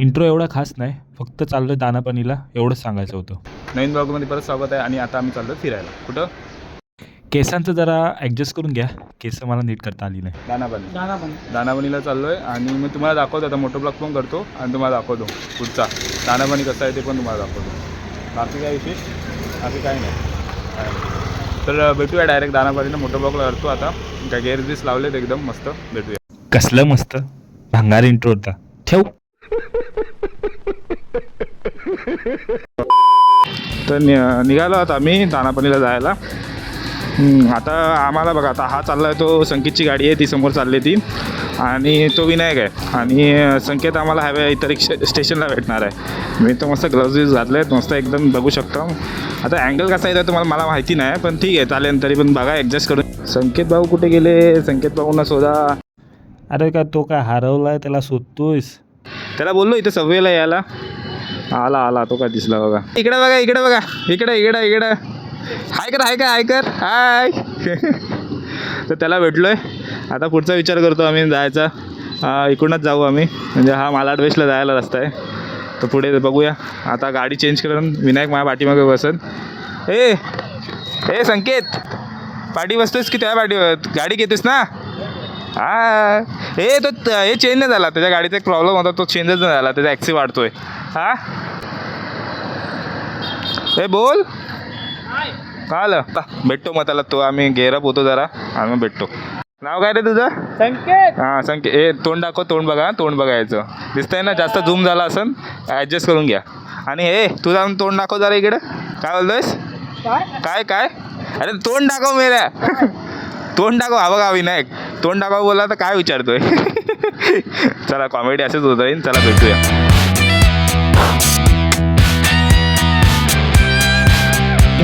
Intro एवढा खास नाही, फक्त चाललोय दानापानीला एवढंच सांगायचं होतं. नवीन ब्लॉगमध्ये परत स्वागत आहे. आणि आता आम्ही चाललो फिरायला. कुठं? केसांचं जरा ॲडजस्ट करून घ्या, केस मला नीट करता आली नाही. दानापानीला चाललो आहे. आणि मी तुम्हाला दाखवतो, आता मोठं ब्लॉग पण करतो आणि तुम्हाला दाखवतो पुढचा दानापानी कसं आहे ते पण तुम्हाला दाखवतो. बाकी काय विशेष? बाकी काय नाही. तर भेटूया डायरेक्ट दानापानीला. मोठं ब्लॉगला करतो आता. काय गेअर बीस लावलेत एकदम मस्त. भेटूया. कसलं मस्त भांगार इंट्रो होता. ठेव. तर निघालो आता आम्ही दानापानीला जायला. आता आम्हाला बघा, आता हा चालला आहे तो संकेतची गाडी आहे, ती समोर चालली ती. आणि तो विनायक आहे. आणि संकेत आम्हाला हव्या इतर स्टेशनला भेटणार आहे. मी तो मस्त ग्लव्ज यूज घातले आहेत, मस्त एकदम बघू शकतो. आता अँगल कसा येतो तुम्हाला मला माहिती नाही, पण ठीक आहे चालेल. तरी पण बघा ॲडजस्ट करून. संकेत भाऊ कुठे गेले? संकेत भाऊंना शोधा. अरे का तो काय हरवलाय, त्याला शोधतोयस? त्याला बोललो इथं सव्वेला यायला. आला तो काय दिसला बघा. इकडे बघा इकडे हाय कर हाय. तर त्याला भेटलोय. आता पुढचा विचार करतो आम्ही जायचा. इकडूनच जाऊ आम्ही, म्हणजे हा मालाड वेस्टला जायला रस्ता आहे. तर पुढे बघूया. आता गाडी चेंज करून विनायक माझ्या पाठीमागे बसत. ए संकेत, पाठी बसतोयस की त्या पाठीवर गाडी घेतेस ना? तो हे चेंज नाही झाला, त्याच्या गाडीचा एक प्रॉब्लेम होता, तो चेंजच नाही झाला, त्याचा ॲक्सी वाढतोय. बोल का आलं? भेटतो मग त्याला. तो आम्ही गेअरअप होतो जरा आणि मग भेटतो. नाव काय रे तुझं? संकेत. संकेत. तोंड दाखव. तोंड बघायचं. दिसतंय ना? जास्त झूम झाला असन, ॲडजस्ट करून घ्या. आणि तुझा तोंड दाखव जरा इकडं. काय बोलतोयस? काय अरे तोंड दाखव मेऱ्या. तोंड दाखव. हा बघा विनायक, तोंड दाखव बोला तर काय विचारतोय. चला, कॉमेडी असंच होत राहील. चला भेटूया.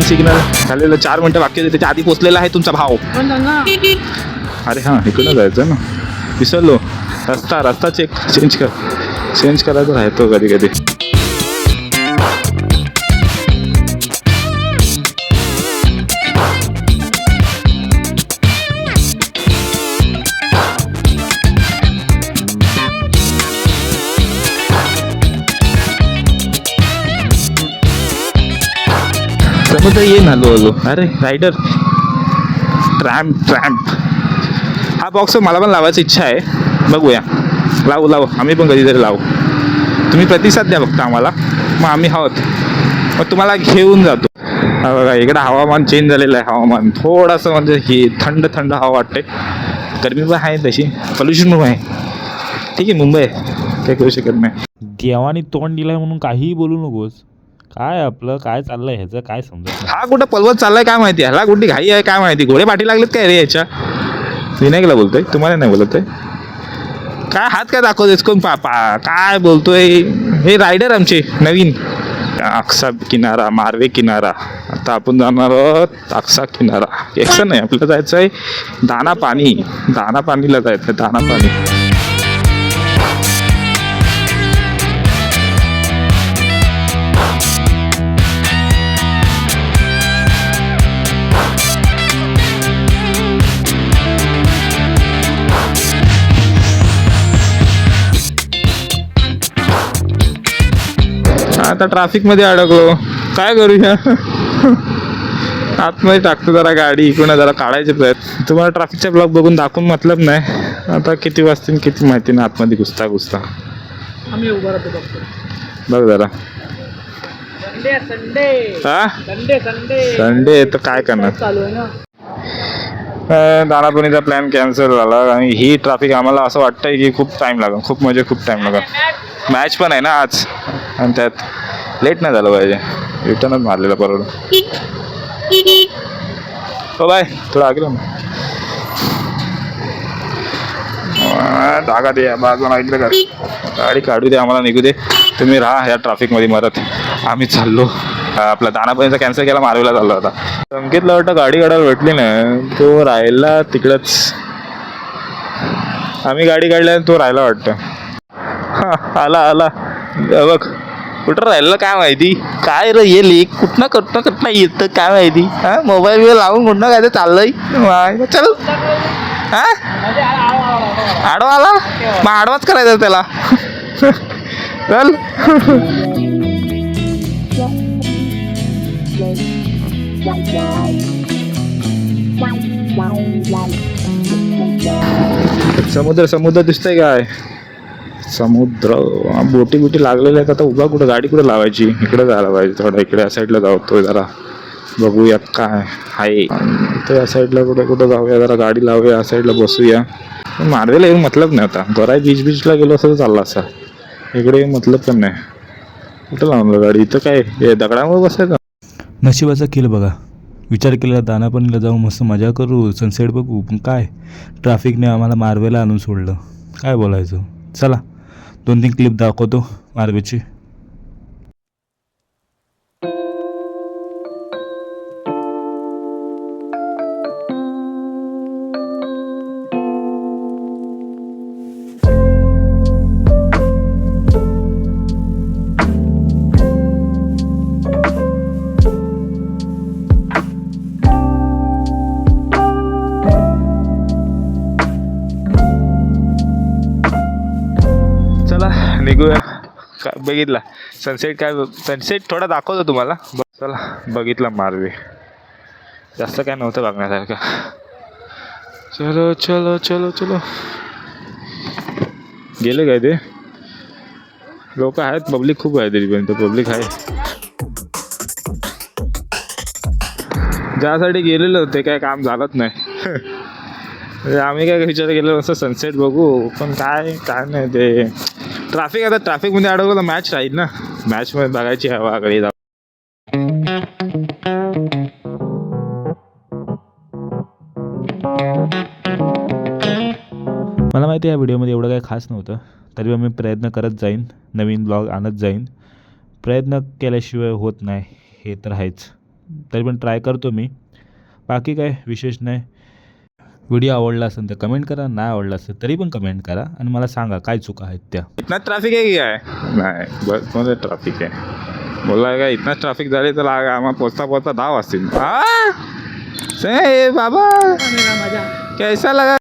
सिग्नल झालेलं 4 मिनटं बाकी होते, त्याच्या आधी पोचलेला आहे तुमचा भाव. अरे हां, इकडनं जायचं ना, विसरलो. रस्ता चेंज करायचा राहतो कधी. तर ये ना लो. अरे रायडर ट्रॅम्प. हा बॉक्स मला पण लावायची इच्छा आहे. बघूया. लावू आम्ही पण कधीतरी लावू. तुम्ही प्रतिसाद द्या फक्त आम्हाला, मग आम्ही मग तुम्हाला घेऊन जातो. बघा इकडं हवामान चेंज झालेलं आहे. हवामान थोडंसं म्हणजे ही थंड हवा वाटते. गरमी पण आहे तशी, पोल्युशन पण आहे. ठीक आहे, मुंबई काही करू शकत नाही. देवानी तोंड दिलाय म्हणून काहीही बोलू नकोस. काय आपलं काय चाललंय ह्याचं काय समजत? हा कुठं पलवत चाललाय काय माहिती, ह्याला कुठली घाई आहे काय माहिती. घोडे पाठी लागलेत काय रे याच्या? विनायकला बोलतोय, तुम्हाला नाही बोलतोय. काय हात काय दाखवतोय कोण? काय बोलतोय? हे रायडर आमचे नवीन. अक्सा किनारा, मारवे किनारा. आता आपण जाणार आहोत अक्सा किनारा. एकसं नाही, आपल्याला जायचं आहे दानापानीला जायचं आहे. दानापानी. आता ट्रॅफिकमध्ये अडकलो, काय करूया? आतमध्ये टाकतो जरा गाडी. इकडून जरा काढायचे प्रयत्न. तुम्हाला ट्रॅफिकचा ब्लॉग बघून दाखवून मतलब नाही. आता किती वाजतील किती माहिती नाही. आतमध्ये घुसता आम्ही उभा राहतो बघ जरा. संडे तर काय करणार? चालू आहे ना. दानापानीचा प्लॅन कॅन्सल झाला. आणि ही ट्रॅफिक आम्हाला असं वाटतंय की खूप टाईम लागेल. खूप टाईम लागेल. मॅच पण आहे ना आज, आणि त्यात लेट नाही झालं पाहिजे. रिटर्नच मारलेला परवडून. हो बाय, थोडं आगे ना जागा दे बाजूला. इकडे गाडी काढू दे, आम्हाला निघू दे. तुम्ही राहा या ट्रॅफिकमध्ये मरत. आम्ही चाललो. आपला दानापानीचा कॅन्सल केला, मारवीला चाललो आता. संकेतला वाटतं गाडी काढायला भेटली नाही, तो राहिला तिकडंच. आम्ही गाडी काढल्या, तो राहिला वाटतं. आला बघ. कुठं राहिलं काय माहिती. काय रे ये लेक कुठनं येतं काय माहिती. मोबाईल बिल लावून कुठनं काय ते चाललंय. चल आडवा आला, मग आडवाच करायचा त्याला. चल. समुद्र समुद्र दिसतंय काय? समुद्र. बोटी बिटी लागलेल्या आहेत. आता उभा कुठं गाडी कुठं लावायची? इकडे जायला पाहिजे थोडं. इकडे या साईडला जाऊतोय जरा बघूया काय आहे तर या साईडला कुठं जाऊया जरा गाडी लावूया या साईडला बसूया. पण मारवेला येऊन मतलब नाही आता. बरं बीचला गेलो असं तर चालला असा. इकडे मतलब पण नाही. कुठं लावलं गाडी? इथं काय हे दगडावर बसायचं. नशिबाचा खेळ बघा. विचार केलेला दानापणीला जाऊन मस्त मजा करू सनसेट बघू पण काय ट्रॅफिकने आम्हाला मारवेला आणून सोडलं. काय बोलायचं. चला 2-3 क्लिप दाखवतो मारवेची. चला निघूया. काय बघितला सनसेट? काय सनसेट थोडा दाखवतो तुम्हाला. चला बघितला मारवे. जास्त काय नव्हतं बघण्यासारखं. चलो चलो चलो चलो. गेले काय ते लोक आहेत. पब्लिक खूप आहे तरी पण पब्लिक आहे. ज्यासाठी गेलेलो ते काय काम झालंच नाही. आम्ही काय विचार केलं असं सनसेट बघू पण काय नाही ते ट्रॅफिक. आता ट्रॅफिकमध्ये अडकलं तर मॅच राहील ना. मॅचमध्ये बघायची हवा कडे जाऊ. मला माहिती आहे या व्हिडिओमध्ये एवढं काही खास नव्हतं तरी मी प्रयत्न करत जाईन. नवीन ब्लॉग आणत जाईन. प्रयत्न केल्याशिवाय होत नाही हे तर आहेच. तरी पण ट्राय करतो मी. बाकी काय विशेष नाही. व्हिडिओ आवडला असेल तर कमेंट करा. नाही आवडला असेल तरी पण कमेंट करा आणि मला सांगा काय चुका आहेत त्या. इतना ट्रॅफिक आहे की काय? नाही बस मध्ये ट्रॅफिक आहे. बोला काय इतना ट्रॅफिक झाले तर आम्हाला पोचता 10 वाजतील. बाबा मेरा मजा. कैसा लगा?